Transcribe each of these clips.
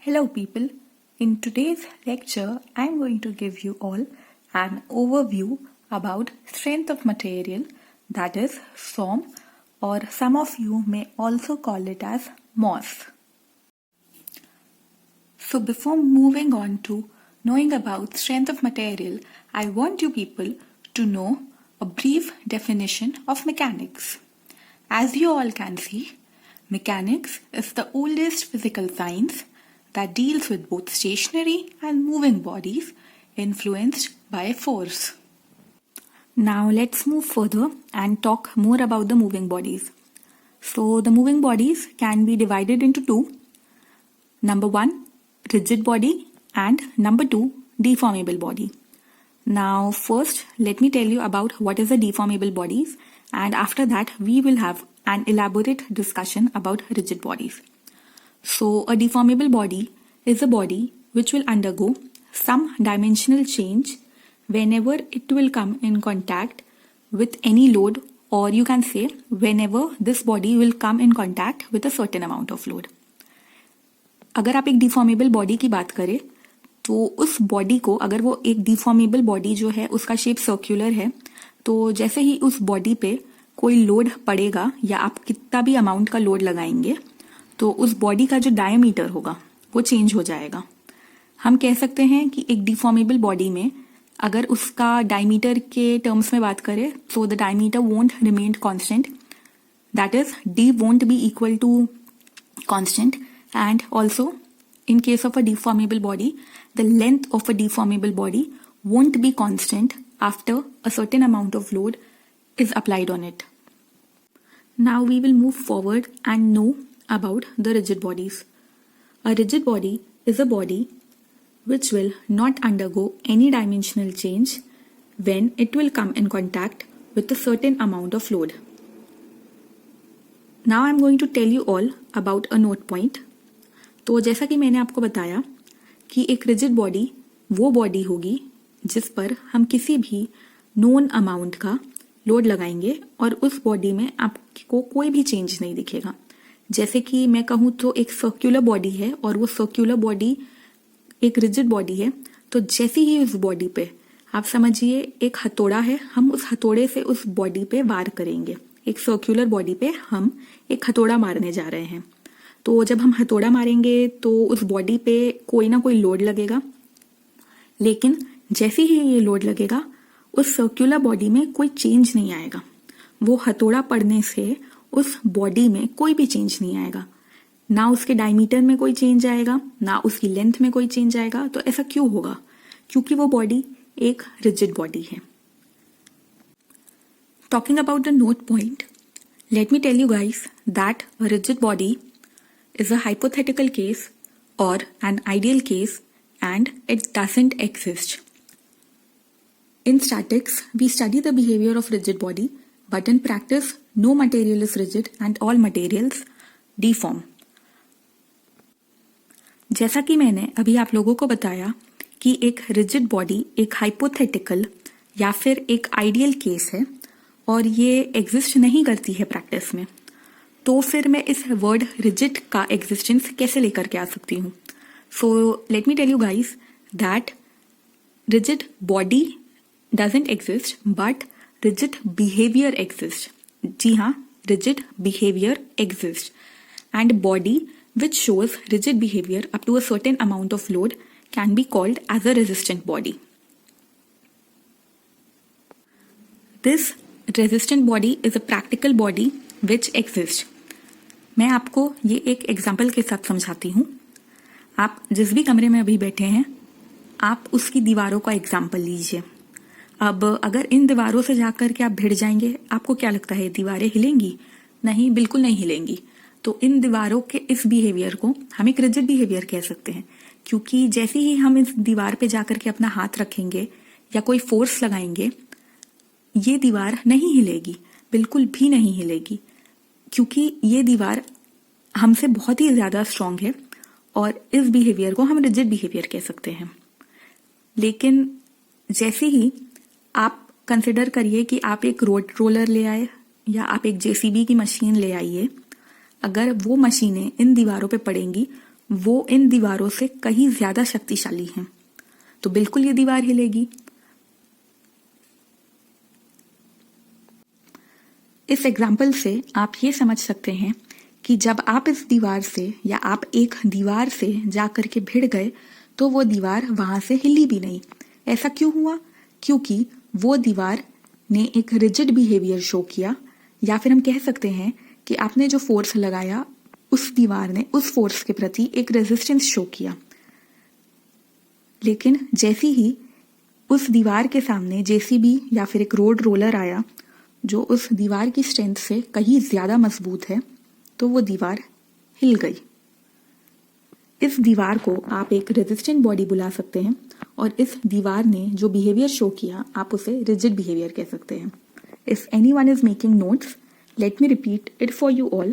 Hello, people. In today's lecture, I'm going to give you all an overview about strength of material, that is SOM, or some of you may also call it as MOS. So, before moving on to knowing about strength of material, I want you people to know a brief definition of mechanics. As you all can see, mechanics is the oldest physical science that deals with both stationary and moving bodies influenced by force. Now let's move further and talk more about the moving bodies. So the moving bodies can be divided into two. Number one, rigid body, and number two, deformable body. Now first, let me tell you about what is a deformable bodies, and after that we will have an elaborate discussion about rigid bodies. So a deformable body is a body which will undergo some dimensional change whenever it will come in contact with any load, or you can say whenever this body will come in contact with a certain amount of load. अगर आप एक deformable body की बात करें तो उस body को, अगर वो एक डिफॉर्मेबल बॉडी जो है उसका शेप सर्कुलर है, तो जैसे ही उस बॉडी पे कोई लोड पड़ेगा या आप कितना भी अमाउंट का लोड लगाएंगे तो उस बॉडी का जो डायमीटर होगा वो चेंज हो जाएगा. हम कह सकते हैं कि एक डिफॉर्मेबल बॉडी में अगर उसका डायमीटर के टर्म्स में बात करें तो the diameter won't remain constant, that is D won't be equal to constant, and also in case of a deformable body, the length of a deformable body won't be constant after a certain amount of load is applied on it. Now we will move forward and know about the rigid bodies. A rigid body is a body which will not undergo any dimensional change when it will come in contact with a certain amount of load. Now I am going to tell you all about a note point. तो जैसा कि मैंने आपको बताया कि एक rigid body वो body होगी जिस पर हम किसी भी नोन अमाउंट का लोड लगाएंगे और उस बॉडी में आपको कोई भी चेंज नहीं दिखेगा. जैसे कि मैं कहूँ तो एक सर्कुलर बॉडी है और वो सर्कुलर बॉडी एक रिजिड बॉडी है, तो जैसे ही उस बॉडी पे आप समझिए एक हथौड़ा है, हम उस हथौड़े से उस बॉडी पे वार करेंगे. एक सर्कुलर बॉडी पे हम एक हथौड़ा मारने जा रहे हैं, तो जब हम हथौड़ा मारेंगे तो उस बॉडी पे कोई ना कोई लोड लगेगा, लेकिन जैसे ही ये लोड लगेगा उस सर्कुलर बॉडी में कोई चेंज नहीं आएगा. वो हथौड़ा पड़ने से उस बॉडी में कोई भी चेंज नहीं आएगा, ना उसके डायमीटर में कोई चेंज आएगा, ना उसकी लेंथ में कोई चेंज आएगा. तो ऐसा क्यों होगा? क्योंकि वो बॉडी एक रिजिड बॉडी है. Talking about the note point, let me tell you guys that a rigid body is a hypothetical case or an ideal case and it doesn't exist. In statics, we study the behavior of rigid body, but in practice, no material is rigid and all materials deform. जैसा कि मैंने अभी आप लोगों को बताया कि एक रिजिड बॉडी एक हाइपोथेटिकल या फिर एक आइडियल केस है और ये एग्जिस्ट नहीं करती है प्रैक्टिस में, तो फिर मैं इस वर्ड रिजिड का एग्जिस्टेंस कैसे लेकर के आ सकती हूँ. So let me tell you guys that rigid body doesn't exist but rigid behaviour exist. जी हाँ, rigid behaviour exist and body which shows rigid behaviour up to a certain amount of load can be called as a resistant body. This resistant body is a practical body which exist. मैं आपको ये एक example के साथ समझाती हूँ. आप जिस भी कमरे में अभी बैठे हैं आप उसकी दीवारों का एग्जाम्पल लीजिए. अब अगर इन दीवारों से जाकर के आप भिड़ जाएंगे, आपको क्या लगता है दीवारें हिलेंगी? नहीं, बिल्कुल नहीं हिलेंगी. तो इन दीवारों के इस बिहेवियर को हम एक रिजिड बिहेवियर कह सकते हैं, क्योंकि जैसे ही हम इस दीवार पे जाकर के अपना हाथ रखेंगे या कोई फोर्स लगाएंगे, ये दीवार नहीं हिलेगी, बिल्कुल भी नहीं हिलेगी, क्योंकि ये दीवार हमसे बहुत ही ज्यादा स्ट्रांग है और इस बिहेवियर को हम रिजिड बिहेवियर कह सकते हैं. लेकिन जैसे ही आप कंसिडर करिए कि आप एक रोड रोलर ले आए या आप एक जेसीबी की मशीन ले आइए, अगर वो मशीनें इन दीवारों पे पड़ेंगी वो इन दीवारों से कहीं ज्यादा शक्तिशाली हैं, तो बिल्कुल ये दीवार हिलेगी। इस एग्जाम्पल से आप ये समझ सकते हैं कि जब आप इस दीवार से या आप एक दीवार से जा करके भिड़ गए तो वो दीवार वहां से हिली भी नहीं। ऐसा क्यों हुआ? क्योंकि वो दीवार ने एक रिजिड बिहेवियर शो किया, या फिर हम कह सकते हैं कि आपने जो फोर्स लगाया उस दीवार ने उस फोर्स के प्रति एक रेजिस्टेंस शो किया। लेकिन जैसी ही उस दीवार के सामने जेसीबी या फिर एक रोड रोलर आया जो उस दीवार की स्ट्रेंथ से कहीं ज्यादा मजबूत है, तो वो दीवार हिल गई। इस दीवार को आप एक रेजिस्टेंट बॉडी बुला सकते हैं और इस दीवार ने जो बिहेवियर शो किया आप उसे रिजिड बिहेवियर कह सकते हैं। If anyone is making notes, let me repeat it for you all,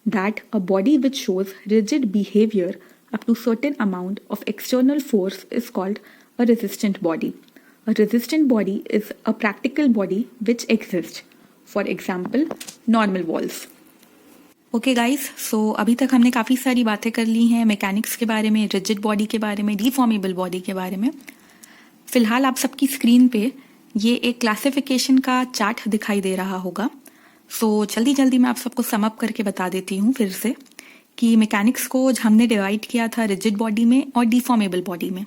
that a body which shows rigid behavior up to certain amount of external force is called a resistant body. A resistant body is a practical body which exists. For example, normal walls. Okay guys, so अभी तक हमने काफ़ी सारी बातें कर ली हैं mechanics के बारे में, रिजिड बॉडी के बारे में, डिफॉर्मेबल बॉडी के बारे में। फिलहाल आप सबकी स्क्रीन पे ये एक क्लासिफिकेशन का चार्ट दिखाई दे रहा होगा। सो जल्दी जल्दी मैं आप सबको सम अप करके बता देती हूँ फिर से कि मैकेनिक्स को हमने डिवाइड किया था रिजिड बॉडी में और डिफॉर्मेबल बॉडी में।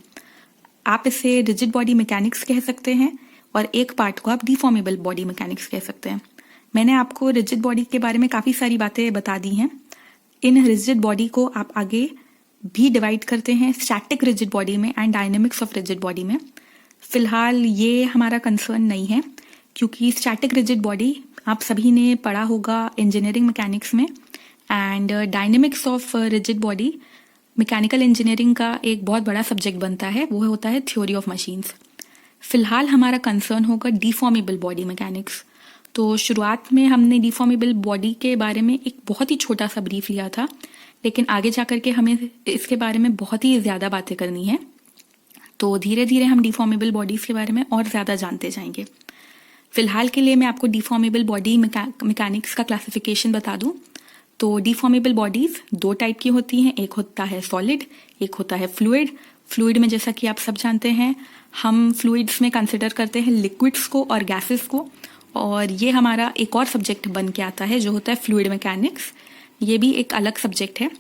आप इसे रिजिड बॉडी मैकेनिक्स कह सकते हैं और एक पार्ट को आप डिफॉर्मेबल बॉडी मैकेनिक्स कह सकते हैं। मैंने आपको रिजिड बॉडी के बारे में काफ़ी सारी बातें बता दी हैं। इन रिजिड बॉडी को आप आगे भी डिवाइड करते हैं स्टैटिक रिजिड बॉडी में and dynamics of rigid body में। फिलहाल ये हमारा कंसर्न नहीं है क्योंकि स्टैटिक रिजिड बॉडी आप सभी ने पढ़ा होगा इंजीनियरिंग मैकेनिक्स में, and dynamics of rigid body mechanical engineering का एक बहुत बड़ा सब्जेक्ट बनता है, वो होता है थ्योरी ऑफ मशीन्स। फिलहाल हमारा कंसर्न होगा डिफॉर्मेबल बॉडी मैकेनिक्स। तो शुरुआत में हमने डिफॉर्मेबल बॉडी के बारे में एक बहुत ही छोटा सा ब्रीफ लिया था, लेकिन आगे जाकर के हमें इसके बारे में बहुत ही ज़्यादा बातें करनी है। तो धीरे धीरे हम डिफॉर्मेबल बॉडीज़ के बारे में और ज़्यादा जानते जाएंगे। फिलहाल के लिए मैं आपको डिफॉर्मेबल बॉडी मैकेनिक्स का क्लासिफिकेशन बता दूं। तो डिफॉर्मेबल बॉडीज दो टाइप की होती हैं, एक होता है सॉलिड, एक होता है फ्लूइड। फ्लूइड में जैसा कि आप सब जानते हैं हम फ्लूइड्स में कंसिडर करते हैं लिक्विड्स को और गैसेस को, और ये हमारा एक और सब्जेक्ट बन के आता है जो होता है फ्लूइड मैकेनिक्स। ये भी एक अलग सब्जेक्ट है।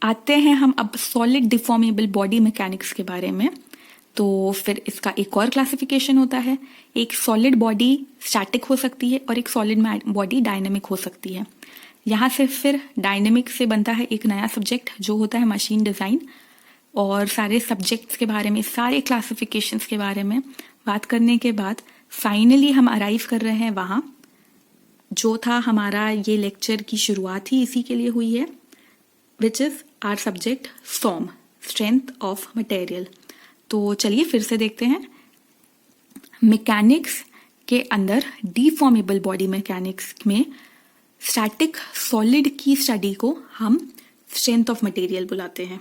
आते हैं हम अब सॉलिड डिफॉर्मेबल बॉडी मैकेनिक्स के बारे में। तो फिर इसका एक और क्लासिफिकेशन होता है, एक सॉलिड बॉडी स्टैटिक हो सकती है और एक सॉलिड बॉडी डायनेमिक हो सकती है। यहाँ से फिर डायनेमिक से बनता है एक नया सब्जेक्ट जो होता है मशीन डिज़ाइन। और सारे सब्जेक्ट्स के बारे में, सारे क्लासिफिकेशंस के बारे में बात करने के बाद फाइनली हम अराइव कर रहे हैं वहाँ जो था हमारा ये लेक्चर की शुरुआत ही इसी के लिए हुई है, which is our subject SOM, strength of material. तो चलिए फिर से देखते हैं। मैकेनिक्स के अंदर डिफॉर्मेबल बॉडी मैकेनिक्स में स्टैटिक सॉलिड की स्टडी को हम स्ट्रेंथ ऑफ मटेरियल बुलाते हैं।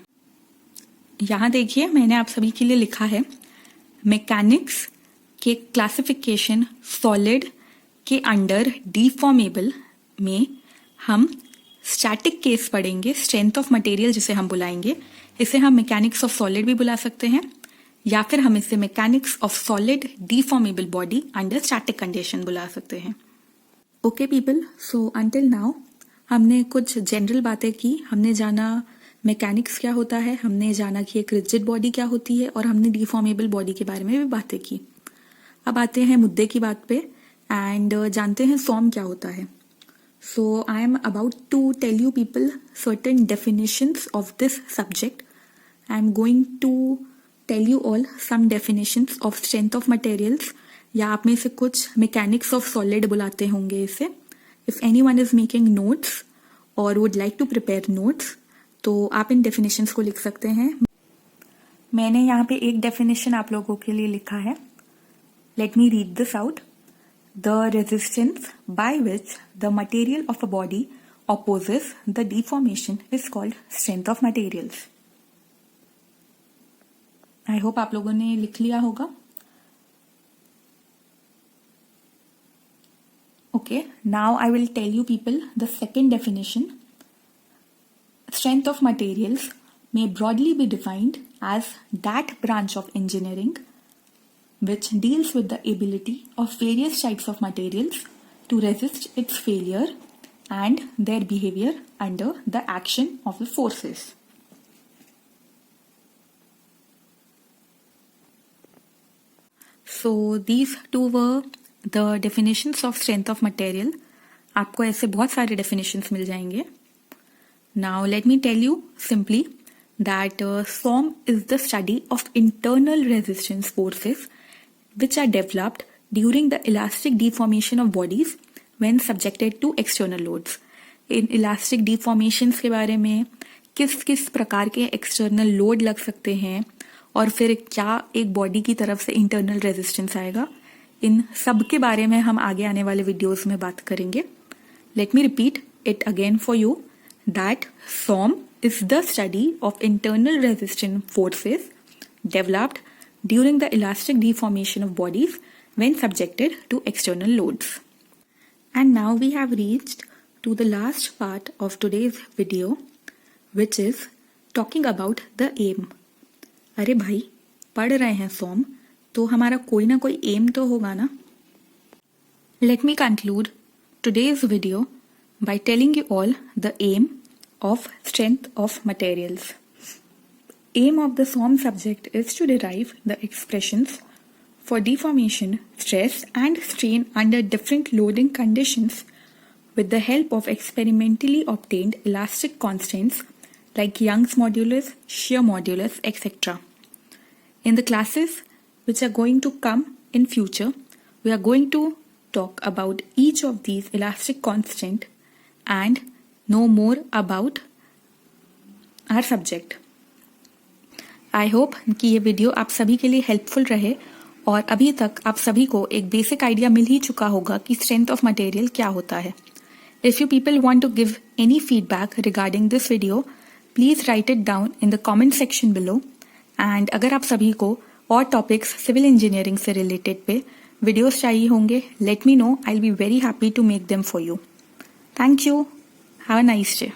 यहाँ देखिए मैंने आप सभी के लिए लिखा है मैकेनिक्स के क्लासिफिकेशन सॉलिड के अंडर डिफॉर्मेबल में हम स्टैटिक केस पढ़ेंगे, स्ट्रेंथ ऑफ मटेरियल जिसे हम बुलाएंगे। इसे हम मैकेनिक्स ऑफ सॉलिड भी बुला सकते हैं या फिर हम इसे mechanics of solid deformable body under static condition बुला सकते हैं। Okay people, so until now हमने कुछ जनरल बातें की। हमने जाना मैकेनिक्स क्या होता है, हमने जाना कि एक रिजिड बॉडी क्या होती है, और हमने डिफॉर्मेबल बॉडी के बारे में भी बातें की। अब आते हैं मुद्दे की बात पे एंड जानते हैं SOM क्या होता है। So I am about to tell you people certain definitions of this subject. I am going to tell you all some definitions of strength of materials, या आप में से कुछ मैकेनिक्स ऑफ सॉलिड बुलाते होंगे इसे। If anyone is making notes or would like to prepare notes तो आप इन डेफिनेशंस को लिख सकते हैं। मैंने यहाँ पे एक डेफिनेशन आप लोगों के लिए लिखा है। Let me read this out. The resistance by which the material of a body opposes the deformation is called strength of materials. I hope आप लोगों ने लिख लिया होगा। Okay, now I will tell you people the second definition. strength of materials may broadly be defined as that branch of engineering which deals with the ability of various types of materials to resist its failure and their behavior under the action of the forces. So these two were the definitions of strength of material. आपको ऐसे बहुत सारे definitions मिल जाएंगे. Now let me tell you simply that SOM is the study of internal resistance forces which are developed during the elastic deformation of bodies when subjected to external loads. In elastic deformations के बारे में किस किस प्रकार के external load लग सकते हैं और फिर क्या एक बॉडी की तरफ से इंटरनल रेजिस्टेंस आएगा, इन सब के बारे में हम आगे आने वाले वीडियोस में बात करेंगे. Let me repeat it again for you that SOM is the study of internal resistance forces developed during the elastic deformation of bodies when subjected to external loads. And now we have reached to the last part of today's video, which is talking about the aim. अरे भाई, पढ़ रहे हैं SOM तो हमारा कोई ना कोई एम तो होगा ना. Let me conclude today's video by telling you all the aim of strength of materials. Aim of the SOM subject is to derive the expressions for deformation, stress and strain under different loading conditions with the help of experimentally obtained elastic constants like Young's modulus, shear modulus, etc. In the classes which are going to come in future, we are going to talk about each of these elastic constant and know more about our subject. I hope कि ये video आप सभी के लिए helpful रहे और अभी तक आप सभी को एक बेसिक आइडिया मिल ही चुका होगा कि स्ट्रेंथ ऑफ मटेरियल क्या होता है. If you people want to give any feedback regarding this video, please write it down in the comment section below. And अगर आप सभी को और टॉपिक्स सिविल इंजीनियरिंग से रिलेटेड पे वीडियोस चाहिए होंगे, let me know. I'll be very happy to make them for you. Thank you. Have a nice day.